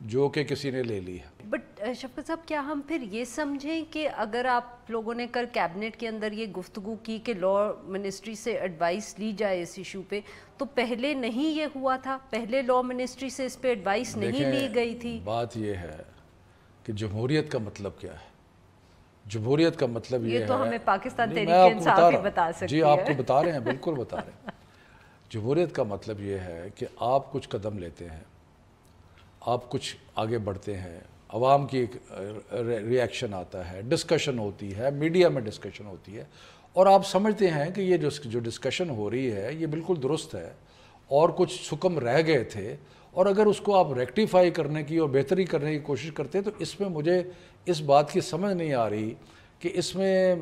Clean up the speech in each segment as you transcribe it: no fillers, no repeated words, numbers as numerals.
جو کہ کسی نے لے لی ہے. بٹ شفقت صاحب کیا ہم پھر یہ سمجھیں کہ اگر آپ لوگوں نے کل کیبنٹ کے اندر یہ گفتگو کی کہ لا منسٹری سے ایڈوائس لی جائے اس ایشو پہ، تو پہلے نہیں یہ ہوا تھا؟ پہلے لا منسٹری سے اس پہ ایڈوائس نہیں لی گئی تھی؟ بات یہ ہے کہ جمہوریت کا مطلب کیا ہے. جمہوریت کا مطلب یہ ہے، یہ تو ہمیں پاکستان تحریک انصاف ہی بتا سکتی ہے. جی آپ کو بتا رہے ہیں، بالکل بتا رہے ہیں. جمہوریت کا مطلب یہ ہے کہ آپ کچھ قدم لیتے ہیں، آپ کچھ آگے بڑھتے ہیں، عوام کی ایک ریاکشن آتا ہے، ڈسکشن ہوتی ہے، میڈیا میں ڈسکشن ہوتی ہے، اور آپ سمجھتے ہیں کہ یہ جو ڈسکشن ہو رہی ہے یہ بالکل درست ہے اور کچھ سکم رہ گئے تھے، اور اگر اس کو آپ ریکٹیفائی کرنے کی اور بہتری کرنے کی کوشش کرتے ہیں تو اس میں مجھے اس بات کی سمجھ نہیں آ رہی کہ اس میں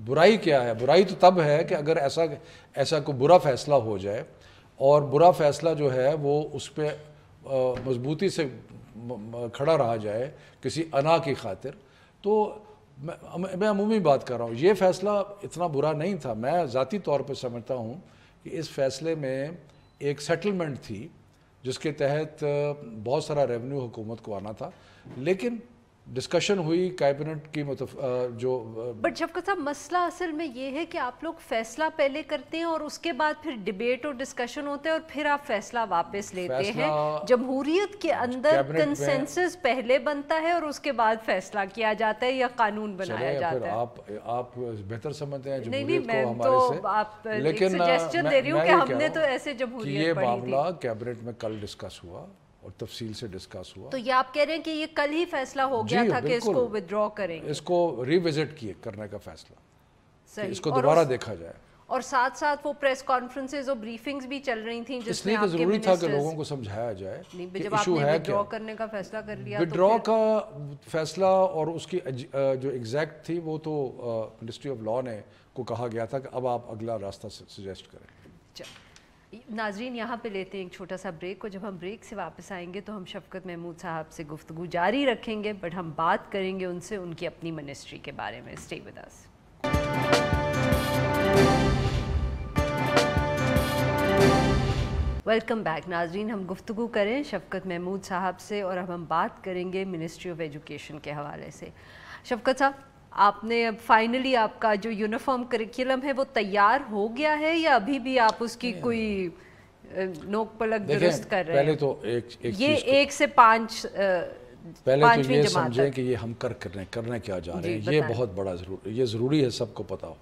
برائی کیا ہے. برائی تو تب ہے کہ اگر ایسا کوئی برا فیصلہ ہو جائے اور برا فیصلہ جو ہے وہ اس پہ مضبوطی سے کھڑا رہا جائے کسی انا کی خاطر. تو میں عمومی بات کر رہا ہوں، یہ فیصلہ اتنا برا نہیں تھا. میں ذاتی طور پہ سمجھتا ہوں کہ اس فیصلے میں ایک سیٹلمنٹ تھی جس کے تحت بہت سارا ریونیو حکومت کو آنا تھا، لیکن ڈسکشن ہوئی کیبنٹ کی جو. بٹ شفقت صاحب مسئلہ اصل میں یہ ہے کہ آپ لوگ فیصلہ پہلے کرتے ہیں اور اس کے بعد پھر ڈیبیٹ اور ڈسکشن ہوتے ہیں اور پھر آپ فیصلہ واپس لیتے ہیں. جمہوریت کے اندر کنسنسس پہلے بنتا ہے اور اس کے بعد فیصلہ کیا جاتا ہے یا قانون بنایا جاتا ہے. آپ بہتر سمجھتے ہیں جمہوریت کو ہمارے سے، لیکن سجیسشن دے رہی ہوں کہ ہم نے تو ایسے جمہوریت پڑھی تھی. یہ معاملہ کیبنٹ میں کل ڈسکس ہوا اور تفصیل سے ڈسکس ہوا. تو یہ آپ کہہ رہے ہیں کہ یہ کل ہی فیصلہ ہو گیا تھا کہ اس کو ودرا کریں گے، اس کو ری وزٹ کرنے کا فیصلہ، اس کو دوبارہ دیکھا جائے. اور ساتھ ساتھ وہ پریس کانفرنسز اور بریفنگز بھی چل رہی تھیں جس میں آپ کے ضروری تھا کہ لوگوں کو سمجھایا جائے کہ ایشو ہے کیا. ودرا کرنے کا فیصلہ کر لیا، ودرا کا فیصلہ اور اس کی جو ایگزیکٹ تھی وہ تو منسٹری آف لا نے کو کہا گیا تھا کہ اب آپ اگلا راستہ سجیسٹ کریں. ناظرین یہاں پہ لیتے ہیں ایک چھوٹا سا بریک، اور جب ہم بریک سے واپس آئیں گے تو ہم شفقت محمود صاحب سے گفتگو جاری رکھیں گے، بٹ ہم بات کریں گے ان سے ان کی اپنی منسٹری کے بارے میں. Stay with us. Welcome back ناظرین. ہم گفتگو کریں شفقت محمود صاحب سے اور اب ہم بات کریں گے منسٹری آف ایجوکیشن کے حوالے سے. شفقت صاحب، آپ نے اب فائنلی آپ کا جو یونیفارم کریکولم ہے وہ تیار ہو گیا ہے یا ابھی بھی آپ اس کی کوئی نوک پلک درست کر رہے ہیں؟ پہلے تو یہ 1 سے 5 پہلے تو یہ سمجھیں کہ یہ ہم کرنے کیا جا رہے ہیں. یہ بہت بڑا یہ ضروری ہے سب کو پتا ہو.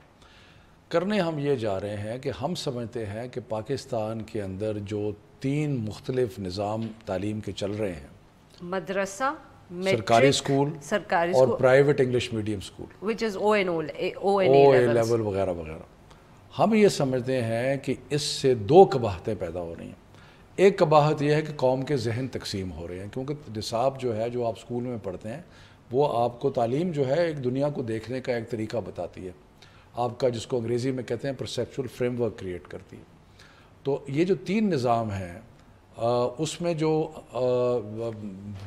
کرنے ہم یہ جا رہے ہیں کہ ہم سمجھتے ہیں کہ پاکستان کے اندر جو 3 مختلف نظام تعلیم کے چل رہے ہیں، مدرسہ، سرکاری اسکول اور private English medium school, which is O a level وغیرہ وغیرہ، ہم یہ سمجھتے ہیں کہ اس سے 2 قباحتیں پیدا ہو رہی ہیں. ایک قباحت یہ ہے کہ قوم کے ذہن تقسیم ہو رہے ہیں، کیونکہ نصاب جو ہے جو آپ اسکول میں پڑھتے ہیں وہ آپ کو تعلیم جو ہے ایک دنیا کو دیکھنے کا ایک طریقہ بتاتی ہے، آپ کا جس کو انگریزی میں کہتے ہیں پرسیپچول فریم ورک کریٹ کرتی ہے. تو یہ جو 3 نظام ہیں اس میں جو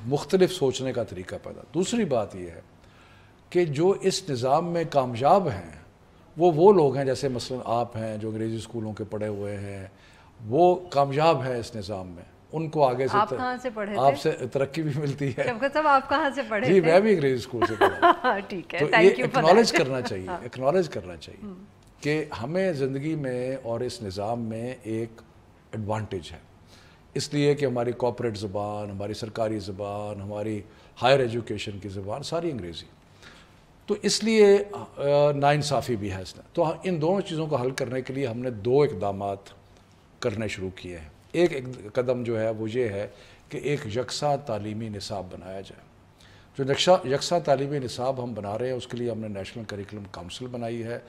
مختلف سوچنے کا طریقہ پیدا. دوسری بات یہ ہے کہ جو اس نظام میں کامیاب ہیں وہ لوگ ہیں، جیسے مثلا آپ ہیں جو انگریزی اسکولوں کے پڑھے ہوئے ہیں، وہ کامیاب ہیں اس نظام میں. ان کو آگے سے آپ کہاں سے پڑھے تھے؟ آپ سے ترقی بھی ملتی ہے. شفقت صاحب آپ کہاں سے پڑھے تھے؟ جی میں بھی انگریزی اسکول سے پڑھا. ٹھیک ہے، تو یہ اکنالج کرنا چاہیے کہ ہمیں زندگی میں اور اس نظام میں ایک ایڈوانٹیج ہے، اس لیے کہ ہماری کارپوریٹ زبان، ہماری سرکاری زبان، ہماری ہائر ایجوکیشن کی زبان ساری انگریزی. تو اس لیے ناانصافی بھی ہے اس میں. تو ان دونوں چیزوں کو حل کرنے کے لیے ہم نے 2 اقدامات کرنے شروع کیے ہیں. ایک قدم جو ہے وہ یہ ہے کہ ایک یکساں تعلیمی نصاب بنایا جائے. جو یکساں تعلیمی نصاب ہم بنا رہے ہیں اس کے لیے ہم نے نیشنل کریکولم کونسل بنائی ہے،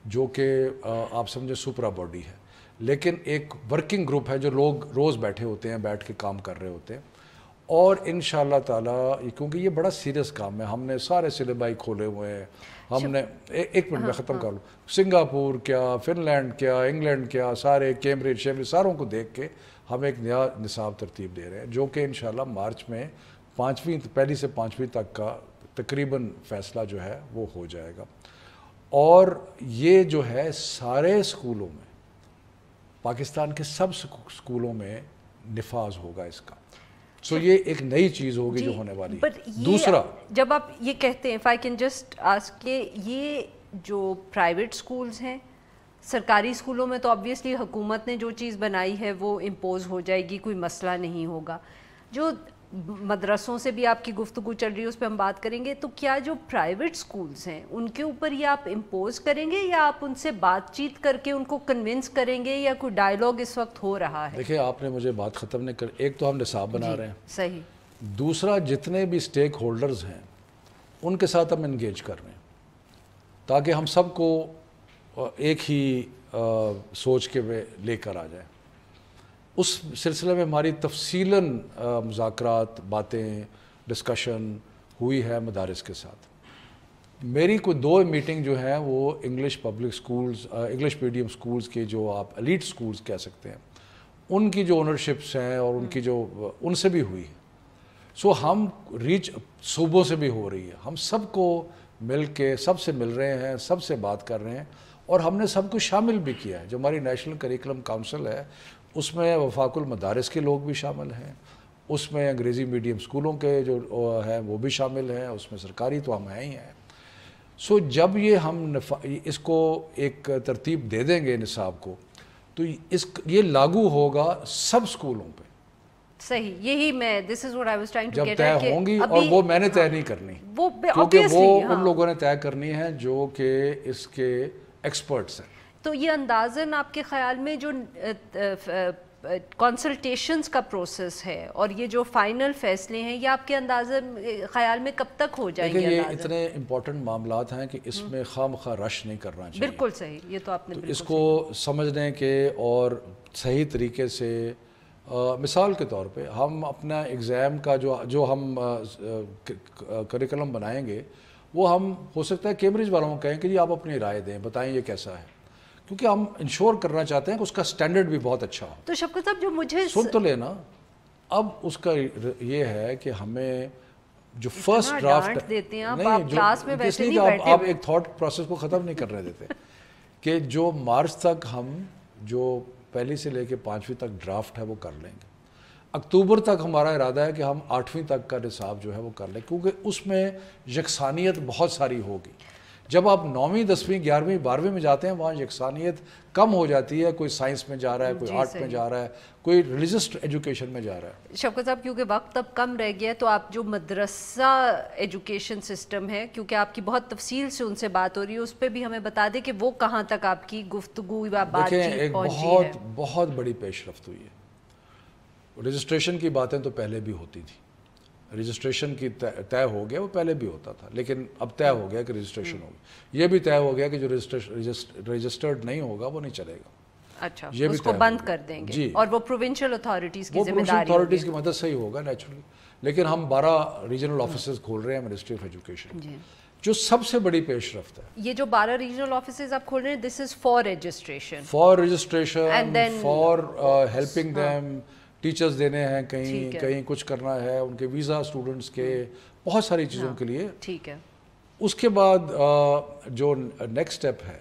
جو کہ آپ سمجھیں سپرا باڈی ہے، لیکن ایک ورکنگ گروپ ہے جو لوگ روز بیٹھے ہوتے ہیں، بیٹھ کے کام کر رہے ہوتے ہیں. اور انشاءاللہ تعالیٰ کیونکہ یہ بڑا سیریس کام ہے، ہم نے سارے سلیبائی کھولے ہوئے ہیں. ہم نے ایک منٹ میں ختم کر لوں. سنگاپور کیا، فن لینڈ کیا، انگلینڈ کیا، سارے کیمبرج ساروں کو دیکھ کے ہم ایک نیا نصاب ترتیب دے رہے ہیں، جو کہ انشاءاللہ مارچ میں 1 سے 5ویں تک کا تقریباً فیصلہ جو ہے وہ ہو جائے گا. اور یہ جو ہے سارے اسکولوں میں، پاکستان کے سب اسکولوں میں نفاذ ہوگا اس کا. سو یہ ایک نئی چیز ہوگی جو ہونے والی ہے. دوسرا جب آپ یہ کہتے ہیں if I can just ask کہ یہ جو پرائیویٹ سکولز ہیں، سرکاری اسکولوں میں تو آبویسلی حکومت نے جو چیز بنائی ہے وہ امپوز ہو جائے گی، کوئی مسئلہ نہیں ہوگا. جو مدرسوں سے بھی آپ کی گفتگو چل رہی ہے اس پہ ہم بات کریں گے. تو کیا جو پرائیویٹ سکولز ہیں ان کے اوپر یہ آپ امپوز کریں گے یا آپ ان سے بات چیت کر کے ان کو کنونس کریں گے، یا کوئی ڈائیلاگ اس وقت ہو رہا ہے؟ دیکھیں آپ نے مجھے بات ختم نہیں کر، ایک تو ہم نصاب بنا رہے ہیں، صحیح. دوسرا جتنے بھی اسٹیک ہولڈرز ہیں ان کے ساتھ ہم انگیج کر رہے ہیں تاکہ ہم سب کو ایک ہی سوچ کے لے کر آ جائیں. اس سلسلے میں ہماری تفصیلاً مذاکرات، باتیں، ڈسکشن ہوئی ہے مدارس کے ساتھ. میری کوئی 2 میٹنگ جو ہیں وہ English public schools, English medium schools کے جو آپ ایلیٹ سکولز کہہ سکتے ہیں ان کی جو اونرشپس ہیں اور ان کی جو ان سے بھی ہوئی ہے. سو ہم ریچ صوبوں سے بھی ہو رہی ہے، ہم سب کو مل کے سب سے مل رہے ہیں، سب سے بات کر رہے ہیں، اور ہم نے سب کو شامل بھی کیا ہے. جو ہماری نیشنل کریکولم کونسل ہے اس میں وفاق المدارس کے لوگ بھی شامل ہیں، اس میں انگریزی میڈیم سکولوں کے جو ہیں وہ بھی شامل ہیں، اس میں سرکاری تو ہم ہیں ہی ہیں. سو جب یہ ہم اس کو ایک ترتیب دے دیں گے نصاب کو تو یہ لاگو ہوگا سب سکولوں پہ. صحیح، یہی میں this is what I was trying to get جب طے ہوں گی، اور وہ میں نے طے نہیں کرنی، کیونکہ وہ ان لوگوں نے طے کرنی ہے جو کہ اس کے ایکسپرٹس ہیں. تو یہ اندازاً آپ کے خیال میں جو کنسلٹیشنز کا پروسیس ہے اور یہ جو فائنل فیصلے ہیں یہ آپ کے اندازاً خیال میں کب تک ہو جائیں گے؟ یہ اتنے امپورٹنٹ معاملات ہیں کہ اس میں خواہ مخواہ رش نہیں کرنا چاہیے. بالکل صحیح، یہ تو آپ نے اس کو سمجھنے کے اور صحیح طریقے سے، مثال کے طور پہ ہم اپنا ایگزام کا جو ہم کریکولم بنائیں گے وہ ہم ہو سکتا ہے کیمبرج والوں کو کہیں کہ جی آپ اپنی رائے دیں، بتائیں یہ کیسا ہے، کیونکہ ہم انشور کرنا چاہتے ہیں کہ اس کا سٹینڈرڈ بھی بہت اچھا ہو. تو شفقت صاحب جو مجھے سن تو لینا، اب اس کا یہ ہے کہ ہمیں جو فرسٹ ڈرافٹ دیتے ہیں آپ کلاس میں ویسے نہیں بیٹھے، آپ ایک تھاٹ پروسیس کو ختم نہیں کرنے دیتے کہ جو مارچ تک ہم جو پہلی سے لے کے 5ویں تک ڈرافٹ ہے وہ کر لیں گے. اکتوبر تک ہمارا ارادہ ہے کہ ہم 8ویں تک کا نصاب جو ہے وہ کر لیں، کیونکہ اس میں یکسانیت بہت ساری ہوگی. جب آپ 9ویں 10ویں 11ویں 12ویں میں جاتے ہیں وہاں یکسانیت کم ہو جاتی ہے، کوئی سائنس میں جا رہا ہے، کوئی آرٹ میں جا رہا ہے، کوئی ریلیجس ایجوکیشن میں جا رہا ہے. شفقت صاحب کیونکہ وقت اب کم رہ گیا تو آپ جو مدرسہ ایجوکیشن سسٹم ہے، کیونکہ آپ کی بہت تفصیل سے ان سے بات ہو رہی ہے، اس پہ بھی ہمیں بتا دیں کہ وہ کہاں تک آپ کی گفتگو یا بات چیت پہنچی ہے. ایک بہت بڑی پیش رفت ہوئی ہے. رجسٹریشن کی باتیں تو پہلے بھی ہوتی تھی، رجسٹریشن کی طے ہو گیا، وہ پہلے بھی ہوتا تھا، لیکن اب طے ہو گیا کہ رجسٹریشن ہوگی. یہ بھی طے ہو گیا کہ جو رجسٹرڈ نہیں ہوگا وہ نہیں چلے گا. اچھا، اس کو بند کر دیں گے. جی، اور وہ پروونشل اتھارٹیز کی ذمہ داری، پروونشل اتھارٹیز کی مدد سے ہی ہوگا نیچرلی. لیکن ہم 12 ریجنل آفیسز کھول رہے ہیں منسٹری آف ایجوکیشن. جو سب سے بڑی پیش رفت ہے یہ جو 12 ریجنل آفیسز آپ کھول رہے ہیں، this is for registration, for helping them. Teachers دینے ہیں کہیں کچھ کرنا ہے، ان کے ویزا اسٹوڈنٹس کے، بہت ساری چیزوں کے لیے. ٹھیک ہے. اس کے بعد جو نیکسٹ اسٹیپ ہے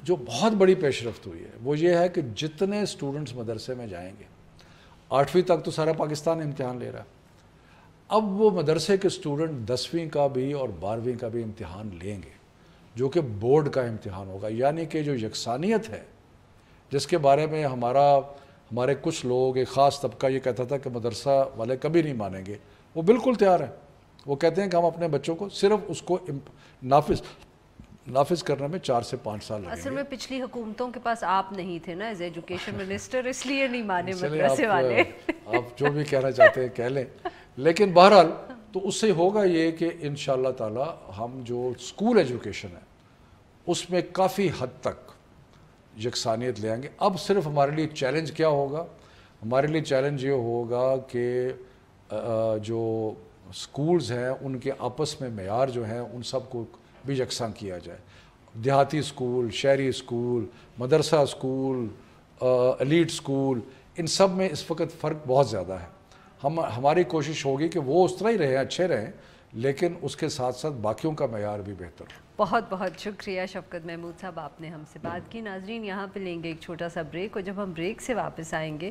جو بہت بڑی پیش رفت ہوئی ہے وہ یہ ہے کہ جتنے اسٹوڈنٹس مدرسے میں جائیں گے، 8ویں تک تو سارا پاکستان امتحان لے رہا ہے، اب وہ مدرسے کے اسٹوڈنٹ 10ویں کا بھی اور 12ویں کا بھی امتحان لیں گے، جو کہ بورڈ کا امتحان ہوگا. یعنی کہ جو یکسانیت ہے جس کے بارے میں ہمارے کچھ لوگ، ایک خاص طبقہ یہ کہتا تھا کہ مدرسہ والے کبھی نہیں مانیں گے، وہ بالکل تیار ہیں. وہ کہتے ہیں کہ ہم اپنے بچوں کو صرف اس کو نافذ کرنے میں 4 سے 5 سال لگیں گے. اصل میں پچھلی حکومتوں کے پاس آپ نہیں تھے نا ایز ایجوکیشن منسٹر، اس لیے نہیں مانے مدرسے والے. آپ جو بھی کہنا چاہتے ہیں کہہ لیں، لیکن بہرحال تو اس سے ہوگا یہ کہ انشاءاللہ تعالی ہم جو اسکول ایجوکیشن ہے اس میں کافی حد تک یکسانیت لے آئیں گے. اب صرف ہمارے لیے چیلنج کیا ہوگا؟ ہمارے لیے چیلنج یہ ہوگا کہ جو سکولز ہیں ان کے آپس میں معیار جو ہیں ان سب کو بھی یکساں کیا جائے. دیہاتی سکول، شہری سکول، مدرسہ سکول، ایلیٹ سکول، ان سب میں اس وقت فرق بہت زیادہ ہے. ہماری کوشش ہوگی کہ وہ اس طرح ہی رہیں، اچھے رہیں، لیکن اس کے ساتھ ساتھ باقیوں کا معیار بھی بہتر ہو. بہت بہت شکریہ شفقت محمود صاحب، آپ نے ہم سے بات کی. ناظرین یہاں پہ لیں گے ایک چھوٹا سا بریک، اور جب ہم بریک سے واپس آئیں گے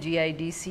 GIDC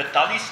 42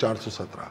417।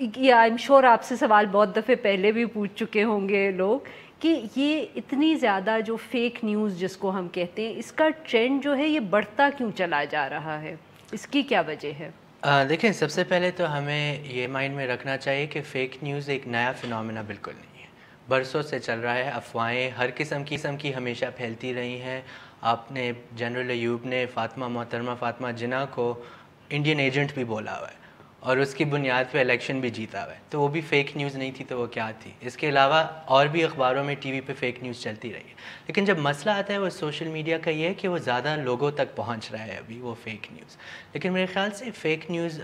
یہ آئی ایم شور آپ سے سوال بہت دفعے پہلے بھی پوچھ چکے ہوں گے لوگ کہ یہ اتنی زیادہ جو فیک نیوز جس کو ہم کہتے ہیں اس کا ٹرینڈ جو ہے یہ بڑھتا کیوں چلا جا رہا ہے, اس کی کیا وجہ ہے؟ دیکھیں سب سے پہلے تو ہمیں یہ مائنڈ میں رکھنا چاہیے کہ فیک نیوز ایک نیا فنومینا بالکل نہیں ہے, برسوں سے چل رہا ہے. افواہیں ہر قسم کی ہمیشہ پھیلتی رہی ہیں. آپ نے جنرل ایوب نے محترمہ فاطمہ جناح کو انڈین ایجنٹ بھی بولا ہوا ہے اور اس کی بنیاد پہ الیکشن بھی جیتا ہوا ہے, تو وہ بھی فیک نیوز نہیں تھی تو وہ کیا تھی؟ اس کے علاوہ اور بھی اخباروں میں ٹی وی پہ فیک نیوز چلتی رہی ہے. لیکن جب مسئلہ آتا ہے وہ سوشل میڈیا کا یہ ہے کہ وہ زیادہ لوگوں تک پہنچ رہا ہے ابھی وہ فیک نیوز. لیکن میرے خیال سے فیک نیوز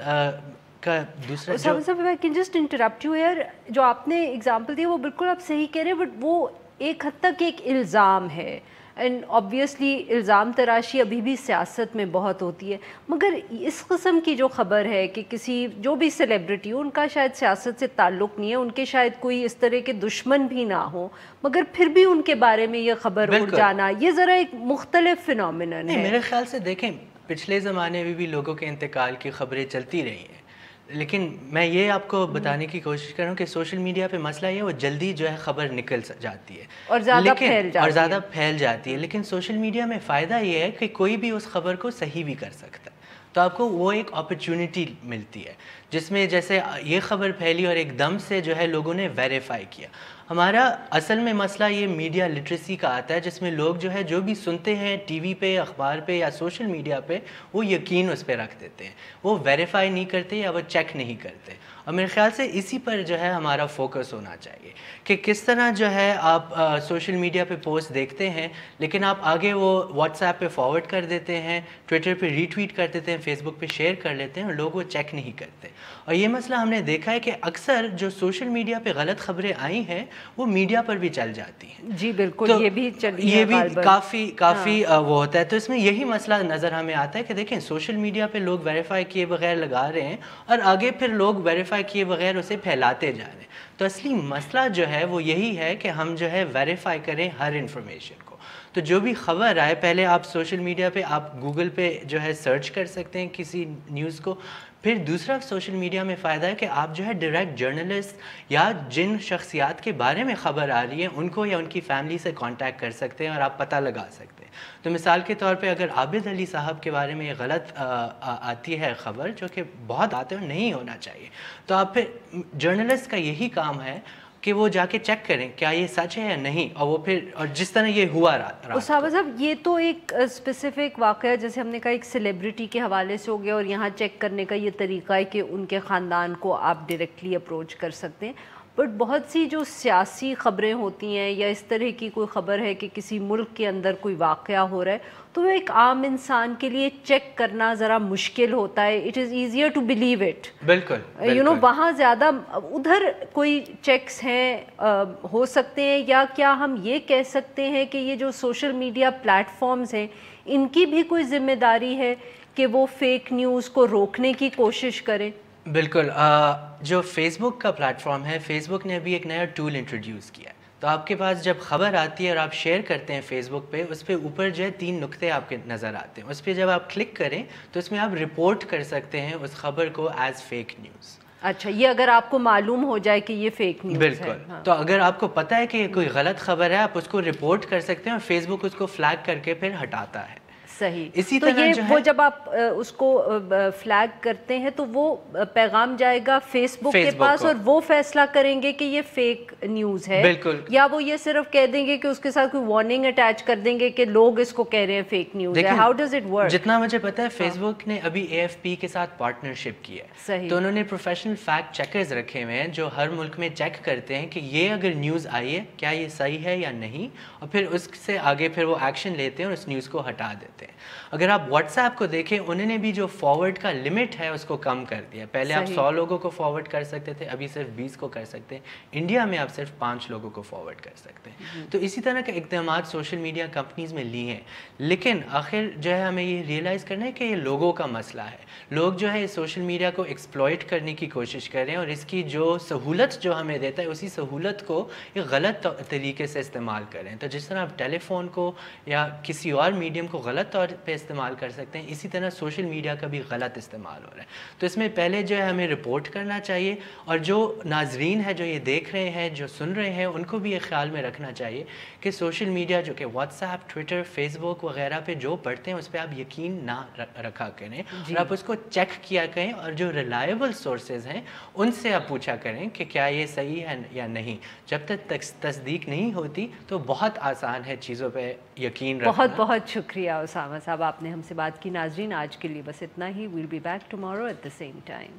کا دوسرا جسٹ انٹرپٹ یو ہیئر, جو آپ نے اگزامپل دی وہ بالکل آپ صحیح کہہ رہے ہیں, بٹ وہ ایک حد تک ایک الزام ہے اینڈ آبویسلی الزام تراشی ابھی بھی سیاست میں بہت ہوتی ہے. مگر اس قسم کی جو خبر ہے کہ کسی جو بھی سیلیبریٹی ہو, ان کا شاید سیاست سے تعلق نہیں ہے, ان کے شاید کوئی اس طرح کے دشمن بھی نہ ہوں, مگر پھر بھی ان کے بارے میں یہ خبر اڑ جانا یہ ذرا ایک مختلف فینومینن ہے. میرے خیال سے دیکھیں پچھلے زمانے میں بھی لوگوں کے انتقال کی خبریں چلتی رہی ہیں, لیکن میں یہ آپ کو بتانے کی کوشش کر رہا ہوں کہ سوشل میڈیا پہ مسئلہ یہ ہے وہ جلدی جو ہے خبر نکل جاتی ہے اور زیادہ پھیل جاتی ہے. لیکن سوشل میڈیا میں فائدہ یہ ہے کہ کوئی بھی اس خبر کو صحیح بھی کر سکتا ہے, تو آپ کو وہ ایک اپرچونٹی ملتی ہے جس میں جیسے یہ خبر پھیلی اور ایک دم سے جو ہے لوگوں نے ویریفائی کیا. ہمارا اصل میں مسئلہ یہ میڈیا لٹریسی کا آتا ہے جس میں لوگ جو ہے جو بھی سنتے ہیں ٹی وی پہ, اخبار پہ یا سوشل میڈیا پہ, وہ یقین اس پہ رکھ دیتے ہیں, وہ ویریفائی نہیں کرتے یا وہ چیک نہیں کرتے. اور میرے خیال سے اسی پر جو ہے ہمارا فوکس ہونا چاہیے کہ کس طرح جو ہے آپ سوشل میڈیا پہ پوسٹ دیکھتے ہیں لیکن آپ آگے وہ واٹس ایپ پہ فارورڈ کر دیتے ہیں, ٹویٹر پہ ری ٹویٹ کر دیتے ہیں, فیس بک پہ شیئر کر لیتے ہیں اور لوگ وہ چیک نہیں کرتے. اور یہ مسئلہ ہم نے دیکھا ہے کہ اکثر جو سوشل میڈیا پہ غلط خبریں آئی ہیں وہ میڈیا پر بھی چل جاتی ہیں. جی بالکل, یہ بھی کافی وہ ہوتا ہے. تو اس میں یہی مسئلہ نظر ہمیں آتا ہے کہ دیکھیں سوشل میڈیا پہ لوگ ویریفائی کیے بغیر لگا رہے ہیں اور آگے پھر لوگ ویریفائی کیے بغیر اسے پھیلاتے جا رہے ہیں. تو اصلی مسئلہ جو ہے وہ یہی ہے کہ ہم جو ہے ویریفائی کریں ہر انفارمیشن کو. تو جو بھی خبر آئے پہلے آپ سوشل میڈیا پہ آپ گوگل پہ جو ہے سرچ کر سکتے ہیں کسی نیوز کو. پھر دوسرا سوشل میڈیا میں فائدہ ہے کہ آپ جو ہے ڈائریکٹ جرنلسٹ یا جن شخصیات کے بارے میں خبر آ رہی ہے ان کو یا ان کی فیملی سے کانٹیکٹ کر سکتے ہیں اور آپ پتہ لگا سکتے ہیں. تو مثال کے طور پہ اگر عابد علی صاحب کے بارے میں یہ غلط آتی ہے خبر, جو کہ بہت آتے ہیں نہیں ہونا چاہیے, تو آپ پھر جرنلسٹ کا یہی کام ہے کہ وہ جا کے چیک کریں کیا یہ سچ ہے یا نہیں, اور وہ پھر اور جس طرح یہ ہوا اسامہ صاحب یہ تو ایک اسپیسیفک واقعہ جیسے ہم نے کہا ایک سیلیبریٹی کے حوالے سے ہو گیا, اور یہاں چیک کرنے کا یہ طریقہ ہے کہ ان کے خاندان کو آپ ڈائریکٹلی اپروچ کر سکتے ہیں. بٹ بہت سی جو سیاسی خبریں ہوتی ہیں یا اس طرح کی کوئی خبر ہے کہ کسی ملک کے اندر کوئی واقعہ ہو رہا ہے تو وہ ایک عام انسان کے لیے چیک کرنا ذرا مشکل ہوتا ہے. It is easier to believe it. بالکل یو نو وہاں زیادہ ادھر کوئی چیکس ہیں ہو سکتے ہیں, یا کیا ہم یہ کہہ سکتے ہیں کہ یہ جو سوشل میڈیا پلیٹ فارمز ہیں ان کی بھی کوئی ذمہ داری ہے کہ وہ فیک نیوز کو روکنے کی کوشش کریں؟ بالکل. جو فیس بک کا پلیٹ فارم ہے, فیس بک نے ابھی ایک نیا ٹول انٹروڈیوس کیا ہے. تو آپ کے پاس جب خبر آتی ہے اور آپ شیئر کرتے ہیں فیس بک پہ, اس پہ اوپر جو ہے 3 نقطے آپ کے نظر آتے ہیں. اس پہ جب آپ کلک کریں تو اس میں آپ رپورٹ کر سکتے ہیں اس خبر کو ایز فیک نیوز. اچھا, یہ اگر آپ کو معلوم ہو جائے کہ یہ فیک نیوز ہے. بالکل. تو اگر آپ کو پتہ ہے کہ یہ کوئی غلط خبر ہے آپ اس کو رپورٹ کر سکتے ہیں اور فیس بک اس کو فلیگ کر کے پھر ہٹاتا ہے. صحیح. اسی تو طرح یہ وہ جب آپ اس کو فلیگ کرتے ہیں تو وہ پیغام جائے گا فیس بک کے پاس اور وہ فیصلہ کریں گے کہ یہ فیک نیوز ہے. بالکل. یا وہ یہ صرف کہہ دیں گے کہ اس کے ساتھ کوئی وارننگ اٹیچ کر دیں گے کہ لوگ اس کو کہہ رہے ہیں فیک نیوز ہے. How does it work? جتنا مجھے پتا ہے فیس بک نے ابھی AFP کے ساتھ پارٹنرشپ کی ہے. صحیح. تو انہوں نے پروفیشنل فیکٹ چیکرز رکھے ہوئے ہیں جو ہر ملک میں چیک کرتے ہیں کہ یہ اگر نیوز آئی ہے کیا یہ صحیح ہے یا نہیں, اور پھر اس سے آگے پھر وہ ایکشن لیتے ہیں اور اس نیوز کو ہٹا دیتے ہیں. اگر آپ واٹس ایپ کو دیکھیں انہوں نے بھی جو فارورڈ کا لمٹ ہے اس کو کم کر دیا. پہلے آپ 100 لوگوں کو فارورڈ کر سکتے تھے, ابھی صرف 20 کو کر سکتے ہیں. انڈیا میں آپ صرف 5 لوگوں کو فارورڈ کر سکتے ہیں. تو اسی طرح کے اقدامات سوشل میڈیا کمپنیز میں لی ہیں. لیکن آخر جو ہے ہمیں یہ ریئلائز کرنا ہے کہ یہ لوگوں کا مسئلہ ہے. لوگ جو ہے سوشل میڈیا کو ایکسپلائٹ کرنے کی کوشش کر رہے ہیں اور اس کی جو سہولت جو ہمیں دیتا ہے اسی سہولت کو ایک غلط طریقے سے استعمال کر رہے ہیں. تو جس طرح آپ ٹیلی فون کو یا کسی اور میڈیم کو غلط طور پہ استعمال کر سکتے ہیں، اسی طرح سوشل میڈیا کا بھی غلط استعمال ہو رہا ہے. تو اس میں پہلے جو ہے ہمیں رپورٹ کرنا چاہیے، اور جو ناظرین ہیں جو یہ دیکھ رہے ہیں، جو سن رہے ہیں، ان کو بھی یہ خیال میں رکھنا چاہیے کہ سوشل میڈیا جو کہ واٹس ایپ، ٹویٹر، فیس بک وغیرہ پہ جو پڑھتے ہیں اس پہ آپ یقین نہ رکھا کریں، اور آپ اس کو چیک کیا کریں، اور جو ریلائبل سورسز ہیں ان سے آپ پوچھا کریں کہ کیا یہ صحیح ہے یا نہیں. جب تک تصدیق نہیں ہوتی تو بہت آسان ہے چیزوں پہ یقین رکھنا. بہت بہت شکریہ اسامہ صاحب، آپ نے ہم سے بات کی. ناظرین آج کے لیے بس اتنا ہی. We'll be back tomorrow at the same time.